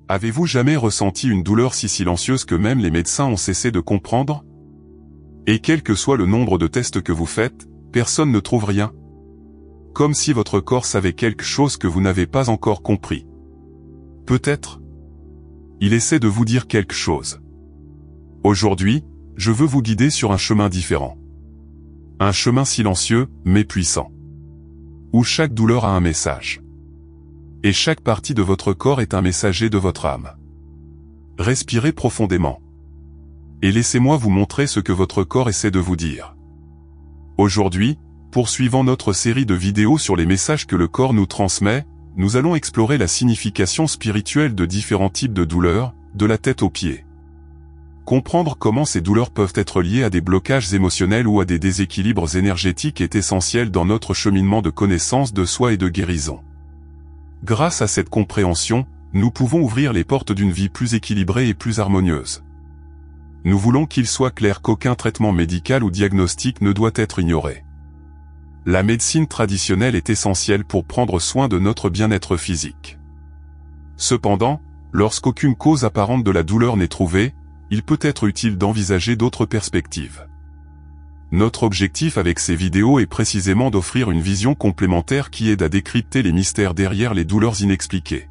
Avez-vous jamais ressenti une douleur si silencieuse que même les médecins ont cessé de comprendre? Et quel que soit le nombre de tests que vous faites, personne ne trouve rien. Comme si votre corps savait quelque chose que vous n'avez pas encore compris. Peut-être. Il essaie de vous dire quelque chose. Aujourd'hui, je veux vous guider sur un chemin différent. Un chemin silencieux, mais puissant. Où chaque douleur a un message. Et chaque partie de votre corps est un messager de votre âme. Respirez profondément. Et laissez-moi vous montrer ce que votre corps essaie de vous dire. Aujourd'hui, poursuivant notre série de vidéos sur les messages que le corps nous transmet, nous allons explorer la signification spirituelle de différents types de douleurs, de la tête aux pieds. Comprendre comment ces douleurs peuvent être liées à des blocages émotionnels ou à des déséquilibres énergétiques est essentiel dans notre cheminement de connaissance de soi et de guérison. Grâce à cette compréhension, nous pouvons ouvrir les portes d'une vie plus équilibrée et plus harmonieuse. Nous voulons qu'il soit clair qu'aucun traitement médical ou diagnostic ne doit être ignoré. La médecine traditionnelle est essentielle pour prendre soin de notre bien-être physique. Cependant, lorsqu'aucune cause apparente de la douleur n'est trouvée, il peut être utile d'envisager d'autres perspectives. Notre objectif avec ces vidéos est précisément d'offrir une vision complémentaire qui aide à décrypter les mystères derrière les douleurs inexpliquées.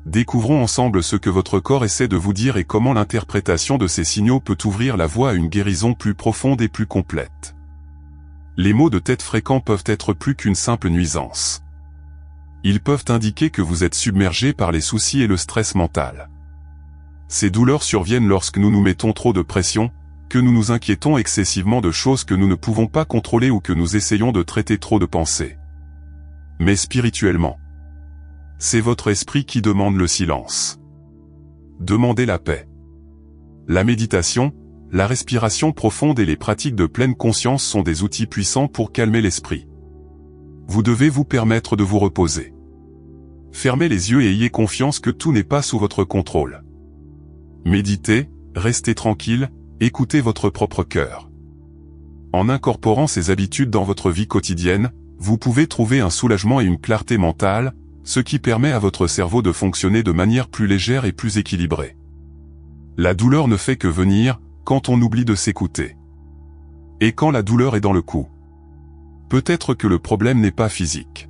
Découvrons ensemble ce que votre corps essaie de vous dire et comment l'interprétation de ces signaux peut ouvrir la voie à une guérison plus profonde et plus complète. Les maux de tête fréquents peuvent être plus qu'une simple nuisance. Ils peuvent indiquer que vous êtes submergé par les soucis et le stress mental. Ces douleurs surviennent lorsque nous nous mettons trop de pression, que nous nous inquiétons excessivement de choses que nous ne pouvons pas contrôler ou que nous essayons de traiter trop de pensées. Mais spirituellement, c'est votre esprit qui demande le silence. Demandez la paix. La méditation, la respiration profonde et les pratiques de pleine conscience sont des outils puissants pour calmer l'esprit. Vous devez vous permettre de vous reposer. Fermez les yeux et ayez confiance que tout n'est pas sous votre contrôle. Méditez, restez tranquille, écoutez votre propre cœur. En incorporant ces habitudes dans votre vie quotidienne, vous pouvez trouver un soulagement et une clarté mentale, ce qui permet à votre cerveau de fonctionner de manière plus légère et plus équilibrée. La douleur ne fait que venir, quand on oublie de s'écouter. Et quand la douleur est dans le cou. Peut-être que le problème n'est pas physique.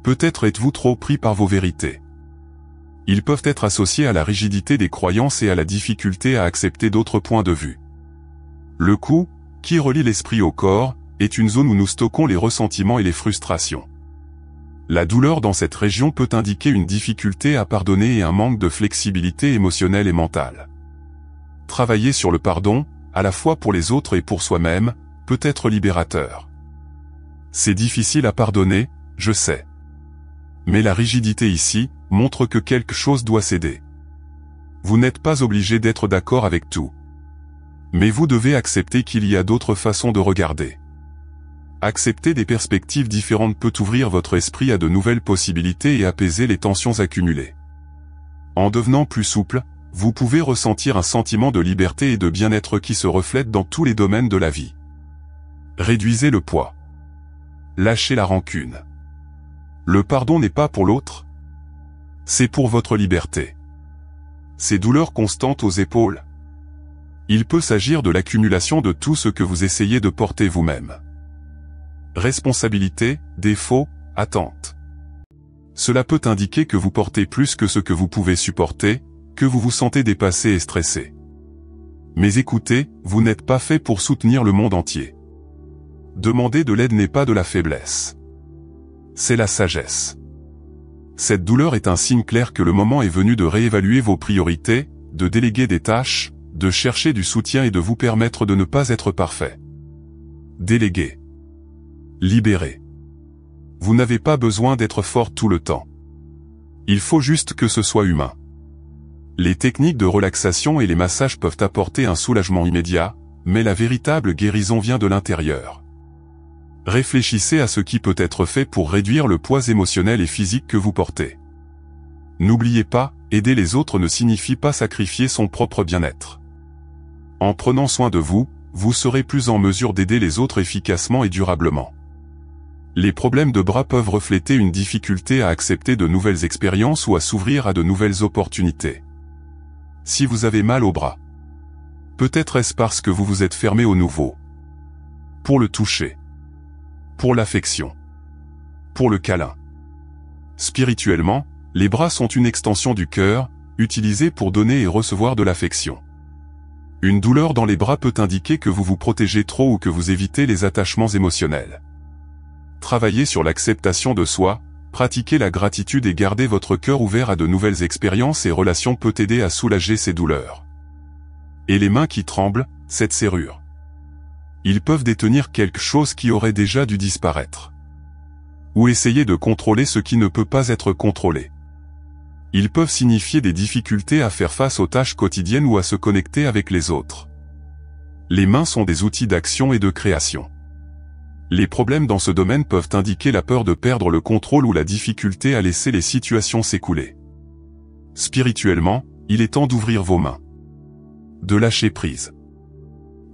Peut-être êtes-vous trop pris par vos vérités. Ils peuvent être associés à la rigidité des croyances et à la difficulté à accepter d'autres points de vue. Le cou, qui relie l'esprit au corps, est une zone où nous stockons les ressentiments et les frustrations. La douleur dans cette région peut indiquer une difficulté à pardonner et un manque de flexibilité émotionnelle et mentale. Travailler sur le pardon, à la fois pour les autres et pour soi-même, peut être libérateur. C'est difficile à pardonner, je sais. Mais la rigidité ici, montre que quelque chose doit céder. Vous n'êtes pas obligé d'être d'accord avec tout. Mais vous devez accepter qu'il y a d'autres façons de regarder. Accepter des perspectives différentes peut ouvrir votre esprit à de nouvelles possibilités et apaiser les tensions accumulées. En devenant plus souple, vous pouvez ressentir un sentiment de liberté et de bien-être qui se reflète dans tous les domaines de la vie. Réduisez le poids. Lâchez la rancune. Le pardon n'est pas pour l'autre. C'est pour votre liberté. Ces douleurs constantes aux épaules. Il peut s'agir de l'accumulation de tout ce que vous essayez de porter vous-même. Responsabilité, défaut, attente. Cela peut indiquer que vous portez plus que ce que vous pouvez supporter, que vous vous sentez dépassé et stressé. Mais écoutez, vous n'êtes pas fait pour soutenir le monde entier. Demander de l'aide n'est pas de la faiblesse. C'est la sagesse. Cette douleur est un signe clair que le moment est venu de réévaluer vos priorités, de déléguer des tâches, de chercher du soutien et de vous permettre de ne pas être parfait. Déléguer. Libérer. Vous n'avez pas besoin d'être fort tout le temps. Il faut juste que ce soit humain. Les techniques de relaxation et les massages peuvent apporter un soulagement immédiat, mais la véritable guérison vient de l'intérieur. Réfléchissez à ce qui peut être fait pour réduire le poids émotionnel et physique que vous portez. N'oubliez pas, aider les autres ne signifie pas sacrifier son propre bien-être. En prenant soin de vous, vous serez plus en mesure d'aider les autres efficacement et durablement. Les problèmes de bras peuvent refléter une difficulté à accepter de nouvelles expériences ou à s'ouvrir à de nouvelles opportunités. Si vous avez mal au bras, peut-être est-ce parce que vous vous êtes fermé au nouveau. Pour le toucher. Pour l'affection. Pour le câlin. Spirituellement, les bras sont une extension du cœur, utilisée pour donner et recevoir de l'affection. Une douleur dans les bras peut indiquer que vous vous protégez trop ou que vous évitez les attachements émotionnels. Travaillez sur l'acceptation de soi, pratiquez la gratitude et gardez votre cœur ouvert à de nouvelles expériences et relations peut aider à soulager ces douleurs. Et les mains qui tremblent, cette serrure. Ils peuvent détenir quelque chose qui aurait déjà dû disparaître. Ou essayer de contrôler ce qui ne peut pas être contrôlé. Ils peuvent signifier des difficultés à faire face aux tâches quotidiennes ou à se connecter avec les autres. Les mains sont des outils d'action et de création. Les problèmes dans ce domaine peuvent indiquer la peur de perdre le contrôle ou la difficulté à laisser les situations s'écouler. Spirituellement, il est temps d'ouvrir vos mains. De lâcher prise.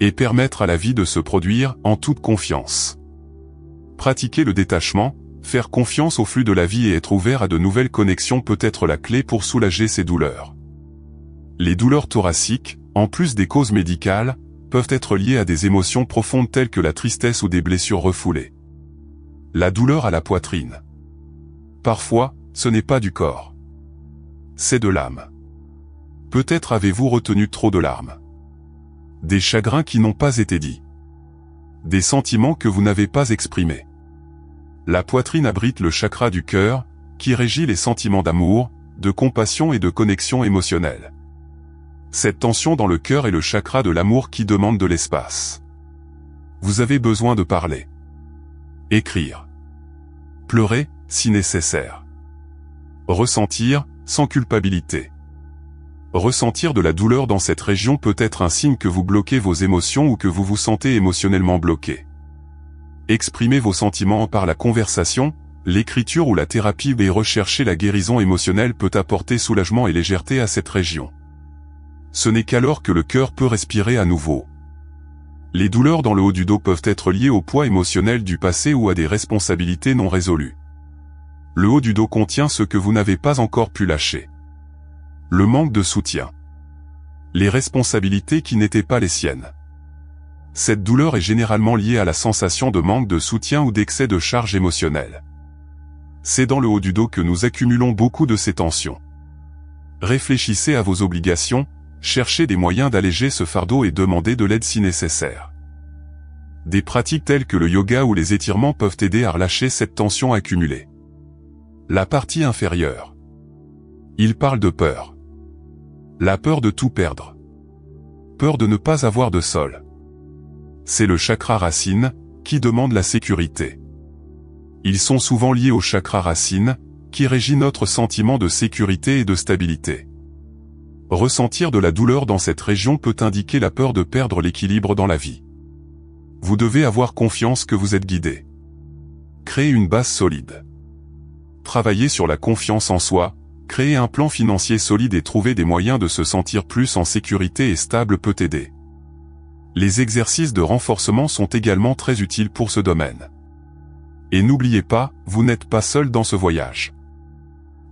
Et permettre à la vie de se produire en toute confiance. Pratiquer le détachement, faire confiance au flux de la vie et être ouvert à de nouvelles connexions peut être la clé pour soulager ces douleurs. Les douleurs thoraciques, en plus des causes médicales, peuvent être liées à des émotions profondes telles que la tristesse ou des blessures refoulées. La douleur à la poitrine. Parfois, ce n'est pas du corps. C'est de l'âme. Peut-être avez-vous retenu trop de larmes. Des chagrins qui n'ont pas été dits. Des sentiments que vous n'avez pas exprimés. La poitrine abrite le chakra du cœur, qui régit les sentiments d'amour, de compassion et de connexion émotionnelle. Cette tension dans le cœur est le chakra de l'amour qui demande de l'espace. Vous avez besoin de parler. Écrire. Pleurer, si nécessaire. Ressentir, sans culpabilité. Ressentir de la douleur dans cette région peut être un signe que vous bloquez vos émotions ou que vous vous sentez émotionnellement bloqué. Exprimez vos sentiments par la conversation, l'écriture ou la thérapie et rechercher la guérison émotionnelle peut apporter soulagement et légèreté à cette région. Ce n'est qu'alors que le cœur peut respirer à nouveau. Les douleurs dans le haut du dos peuvent être liées au poids émotionnel du passé ou à des responsabilités non résolues. Le haut du dos contient ce que vous n'avez pas encore pu lâcher. Le manque de soutien. Les responsabilités qui n'étaient pas les siennes. Cette douleur est généralement liée à la sensation de manque de soutien ou d'excès de charge émotionnelle. C'est dans le haut du dos que nous accumulons beaucoup de ces tensions. Réfléchissez à vos obligations, cherchez des moyens d'alléger ce fardeau et demandez de l'aide si nécessaire. Des pratiques telles que le yoga ou les étirements peuvent aider à relâcher cette tension accumulée. La partie inférieure. Il parle de peur. La peur de tout perdre. Peur de ne pas avoir de sol. C'est le chakra racine, qui demande la sécurité. Ils sont souvent liés au chakra racine, qui régit notre sentiment de sécurité et de stabilité. Ressentir de la douleur dans cette région peut indiquer la peur de perdre l'équilibre dans la vie. Vous devez avoir confiance que vous êtes guidé. Créez une base solide. Travailler sur la confiance en soi, créer un plan financier solide et trouver des moyens de se sentir plus en sécurité et stable peut aider. Les exercices de renforcement sont également très utiles pour ce domaine. Et n'oubliez pas, vous n'êtes pas seul dans ce voyage.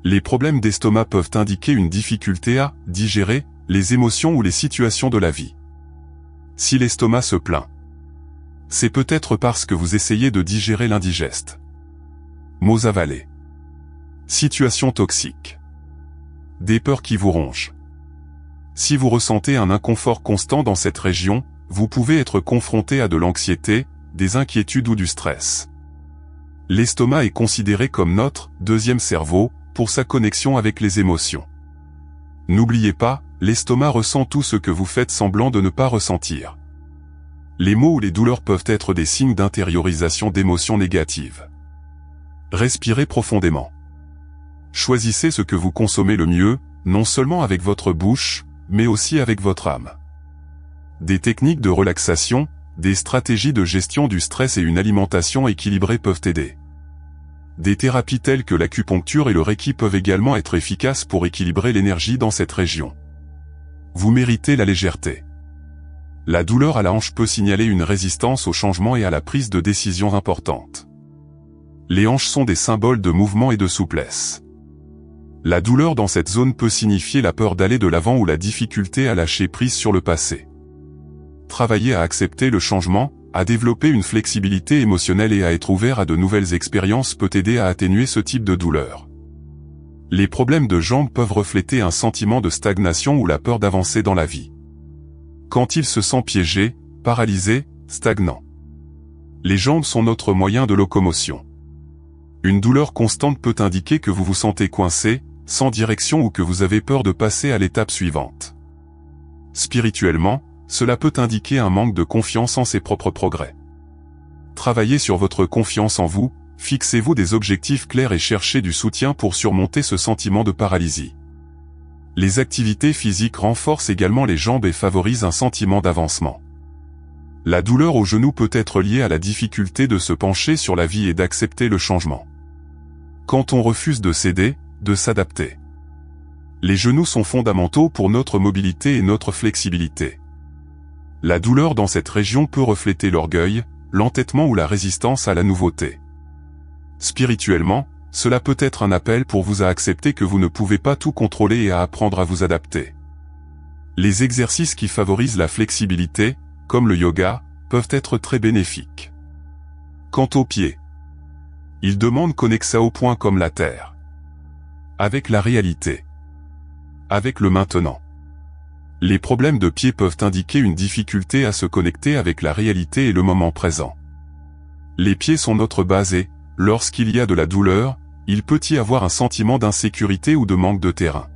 Les problèmes d'estomac peuvent indiquer une difficulté à digérer les émotions ou les situations de la vie. Si l'estomac se plaint, c'est peut-être parce que vous essayez de digérer l'indigeste. Mots avalés. Situation toxique. Des peurs qui vous rongent. Si vous ressentez un inconfort constant dans cette région, vous pouvez être confronté à de l'anxiété, des inquiétudes ou du stress. L'estomac est considéré comme notre deuxième cerveau, pour sa connexion avec les émotions. N'oubliez pas, l'estomac ressent tout ce que vous faites semblant de ne pas ressentir. Les maux ou les douleurs peuvent être des signes d'intériorisation d'émotions négatives. Respirez profondément. Choisissez ce que vous consommez le mieux, non seulement avec votre bouche, mais aussi avec votre âme. Des techniques de relaxation, des stratégies de gestion du stress et une alimentation équilibrée peuvent aider. Des thérapies telles que l'acupuncture et le reiki peuvent également être efficaces pour équilibrer l'énergie dans cette région. Vous méritez la légèreté. La douleur à la hanche peut signaler une résistance au changement et à la prise de décisions importantes. Les hanches sont des symboles de mouvement et de souplesse. La douleur dans cette zone peut signifier la peur d'aller de l'avant ou la difficulté à lâcher prise sur le passé. Travailler à accepter le changement, à développer une flexibilité émotionnelle et à être ouvert à de nouvelles expériences peut aider à atténuer ce type de douleur. Les problèmes de jambes peuvent refléter un sentiment de stagnation ou la peur d'avancer dans la vie. Quand il se sent piégé, paralysé, stagnant. Les jambes sont notre moyen de locomotion. Une douleur constante peut indiquer que vous vous sentez coincé, sans direction ou que vous avez peur de passer à l'étape suivante. Spirituellement, cela peut indiquer un manque de confiance en ses propres progrès. Travaillez sur votre confiance en vous, fixez-vous des objectifs clairs et cherchez du soutien pour surmonter ce sentiment de paralysie. Les activités physiques renforcent également les jambes et favorisent un sentiment d'avancement. La douleur au genou peut être liée à la difficulté de se pencher sur la vie et d'accepter le changement. Quand on refuse de céder, de s'adapter. Les genoux sont fondamentaux pour notre mobilité et notre flexibilité. La douleur dans cette région peut refléter l'orgueil, l'entêtement ou la résistance à la nouveauté. Spirituellement, cela peut être un appel pour vous à accepter que vous ne pouvez pas tout contrôler et à apprendre à vous adapter. Les exercices qui favorisent la flexibilité, comme le yoga, peuvent être très bénéfiques. Quant aux pieds, ils demandent connexion au point comme la terre. Avec la réalité. Avec le maintenant. Les problèmes de pieds peuvent indiquer une difficulté à se connecter avec la réalité et le moment présent. Les pieds sont notre base et, lorsqu'il y a de la douleur, il peut y avoir un sentiment d'insécurité ou de manque de terrain.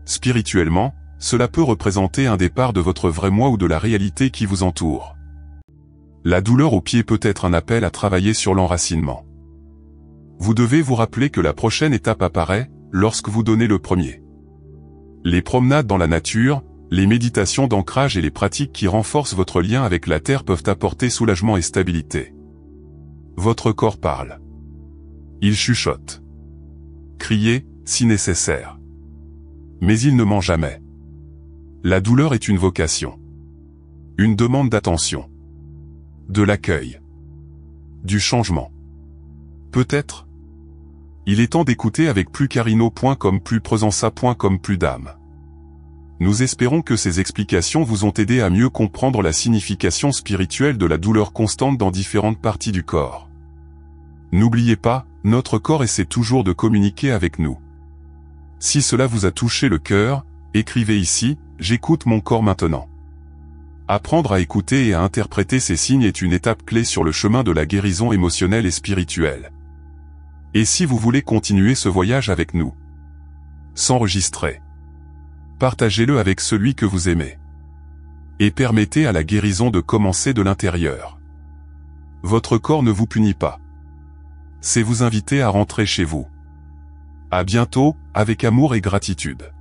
Spirituellement, cela peut représenter un départ de votre vrai moi ou de la réalité qui vous entoure. La douleur au pied peut être un appel à travailler sur l'enracinement. Vous devez vous rappeler que la prochaine étape apparaît, lorsque vous donnez le premier. Les promenades dans la nature, les méditations d'ancrage et les pratiques qui renforcent votre lien avec la terre peuvent apporter soulagement et stabilité. Votre corps parle. Il chuchote. Criez, si nécessaire. Mais il ne ment jamais. La douleur est une vocation. Une demande d'attention. De l'accueil. Du changement. Peut-être. Il est temps d'écouter avec plus Carino. Comme plus Presença. Comme plus d'âme. Nous espérons que ces explications vous ont aidé à mieux comprendre la signification spirituelle de la douleur constante dans différentes parties du corps. N'oubliez pas, notre corps essaie toujours de communiquer avec nous. Si cela vous a touché le cœur, écrivez ici, j'écoute mon corps maintenant. Apprendre à écouter et à interpréter ces signes est une étape clé sur le chemin de la guérison émotionnelle et spirituelle. Et si vous voulez continuer ce voyage avec nous, s'enregistrer. Partagez-le avec celui que vous aimez. Et permettez à la guérison de commencer de l'intérieur. Votre corps ne vous punit pas. C'est vous inviter à rentrer chez vous. À bientôt, avec amour et gratitude.